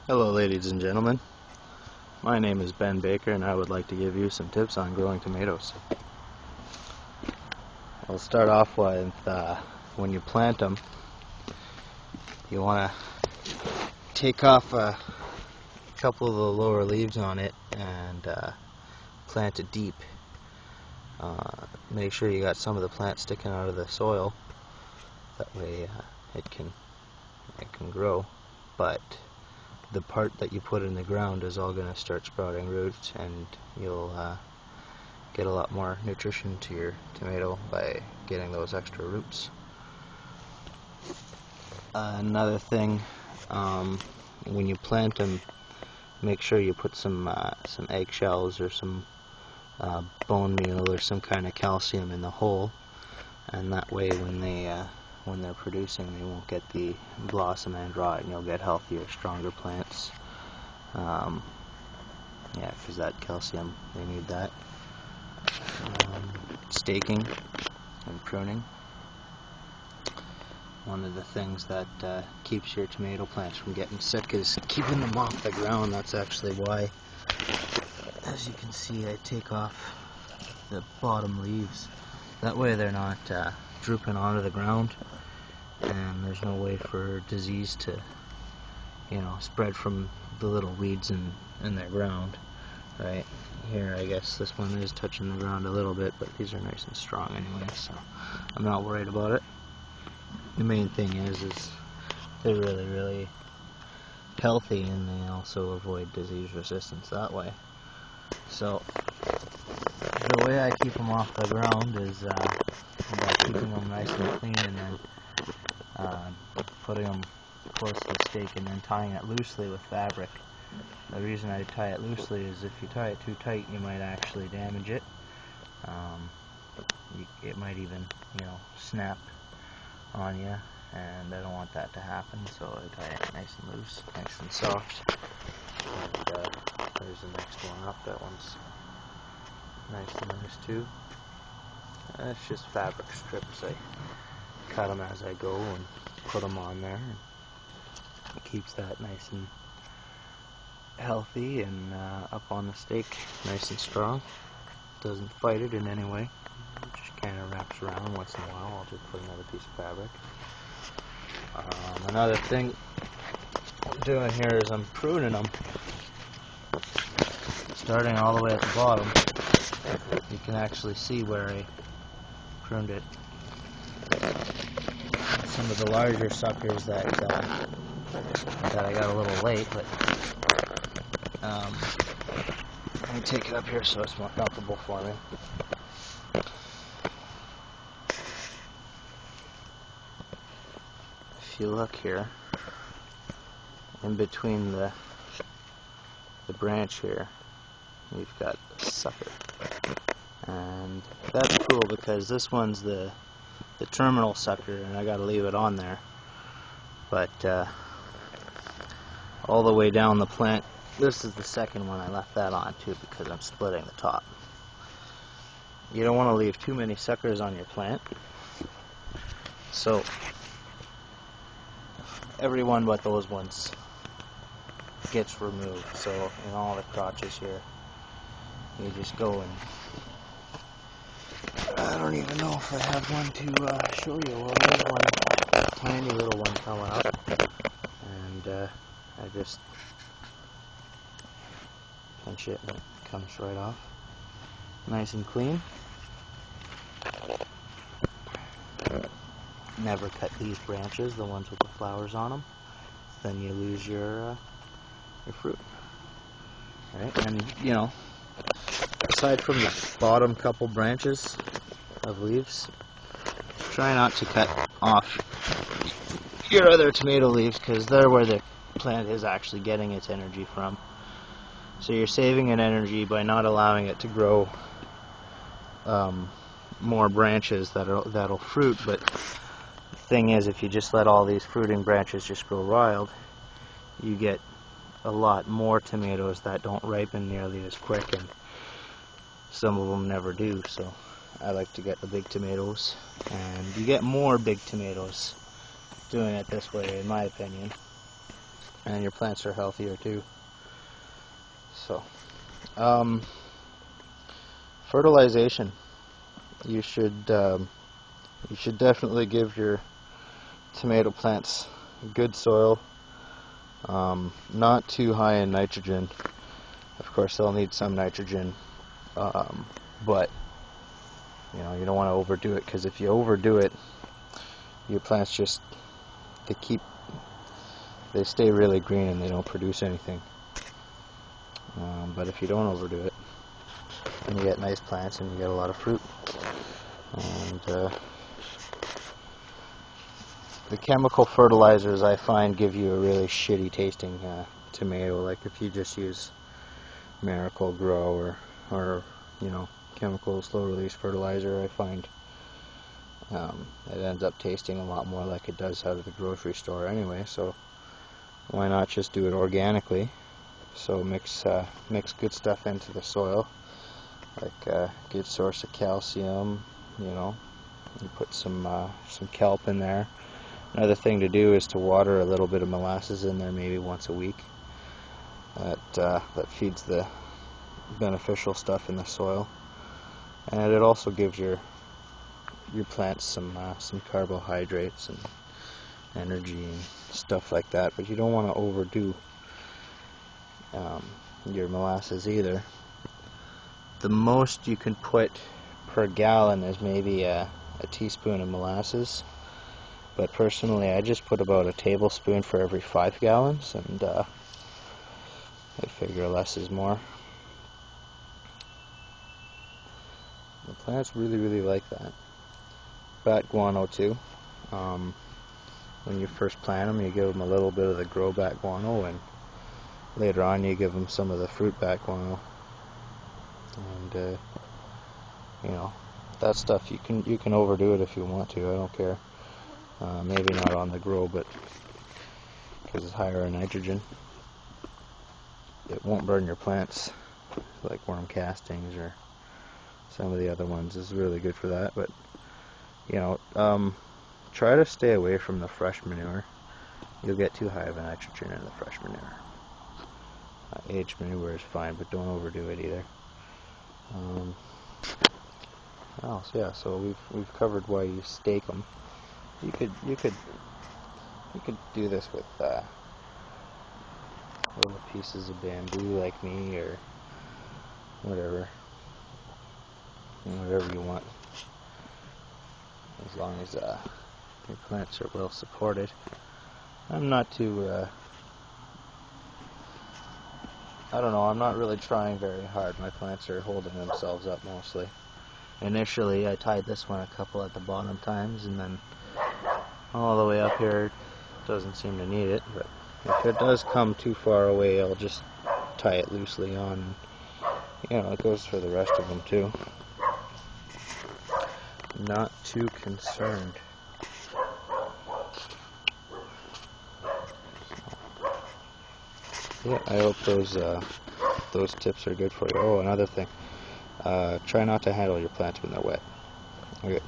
Hello ladies and gentlemen, my name is Ben Baker and I would like to give you some tips on growing tomatoes. I'll start off with when you plant them, you want to take off a couple of the lower leaves on it and plant it deep. Make sure you got some of the plant sticking out of the soil, that way it can grow, but the part that you put in the ground is all going to start sprouting roots, and you'll get a lot more nutrition to your tomato by getting those extra roots. Another thing, when you plant them, make sure you put some eggshells or some bone meal or some kind of calcium in the hole, and that way when they're producing, they won't get the blossom end rot, and you'll get healthier, stronger plants. Yeah, because that calcium, they need that. Staking and pruning. One of the things that keeps your tomato plants from getting sick is keeping them off the ground. That's actually why, as you can see, I take off the bottom leaves. That way they're not drooping onto the ground, and there's no way for disease to, spread from the little weeds in their ground. Right here, I guess this one is touching the ground a little bit, but these are nice and strong anyway, so I'm not worried about it. The main thing is they're really, really healthy, and they also avoid disease resistance that way. So the way I keep them off the ground is by keeping them nice and clean, and then putting them close to the stake, and then tying it loosely with fabric. The reason I tie it loosely is if you tie it too tight, you might actually damage it. It might even, snap on you, and I don't want that to happen, so I tie it nice and loose, nice and soft. And there's the next one up. That one's nice and loose too. It's just fabric strips. I cut them as I go and put them on there. And it keeps that nice and healthy and up on the stake, nice and strong. Doesn't fight it in any way. It just kind of wraps around once in a while. I'll just put another piece of fabric. Another thing I'm doing here is I'm pruning them. Starting all the way at the bottom, you can actually see where I pruned it. Some of the larger suckers that I got a little late, but let me take it up here so it's more comfortable for me. If you look here, in between the branch here, you've got a sucker, and that's cool because this one's the terminal sucker, and I gotta leave it on there. But all the way down the plant, this is the second one. I left that on too because I'm splitting the top. You don't want to leave too many suckers on your plant, so every one but those ones gets removed. So in all the crotches here, you just go and I don't even know if I have one to show you. Well, there's one tiny little one coming up, and I just pinch it and it comes right off, nice and clean. Never cut these branches, the ones with the flowers on them, then you lose your fruit. Right? And aside from the bottom couple branches of leaves, try not to cut off your other tomato leaves, because they're where the plant is actually getting its energy from. So you're saving it energy by not allowing it to grow more branches that'll fruit. But the thing is, if you just let all these fruiting branches just grow wild, you get a lot more tomatoes that don't ripen nearly as quick, and some of them never do. So I like to get the big tomatoes, and you get more big tomatoes doing it this way, in my opinion. and your plants are healthier too. So, fertilization. You should definitely give your tomato plants good soil, not too high in nitrogen. Of course, they'll need some nitrogen, but you don't want to overdo it, because if you overdo it, your plants they stay really green and they don't produce anything. But if you don't overdo it, then you get nice plants and you get a lot of fruit. And the chemical fertilizers, I find, give you a really shitty tasting tomato. Like if you just use Miracle Grow or chemical slow release fertilizer, I find it ends up tasting a lot more like it does out of the grocery store anyway. So why not just do it organically? So mix good stuff into the soil, like a good source of calcium. You put some kelp in there. Another thing to do is to water a little bit of molasses in there, maybe once a week. That feeds the beneficial stuff in the soil, and it also gives your plants some carbohydrates and energy and stuff like that. But you don't want to overdo your molasses either. The most you can put per gallon is maybe a teaspoon of molasses, but personally I just put about a tablespoon for every 5 gallons, and I figure less is more. The plants really like that. Bat guano too. When you first plant them, you give them a little bit of the grow bat guano, and later on you give them some of the fruit bat guano. And that stuff you can overdo it if you want to. I don't care. Maybe not on the grow, but because it's higher in nitrogen, it won't burn your plants like worm castings or some of the other ones. Is really good for that. But try to stay away from the fresh manure. You'll get too high of a nitrogen in the fresh manure. Aged manure is fine, but don't overdo it either. So we've covered why you stake them. You could do this with little pieces of bamboo like me, or whatever you want, as long as your plants are well supported. I'm not too I don't know, I'm not really trying very hard. My plants are holding themselves up mostly. Initially I tied this one a couple at the bottom times, and then all the way up here. Doesn't seem to need it, but if it does come too far away, I'll just tie it loosely on. It goes for the rest of them too. Not too concerned. Yeah, I hope those tips are good for you. Oh, another thing, try not to handle your plants when they're wet. Okay.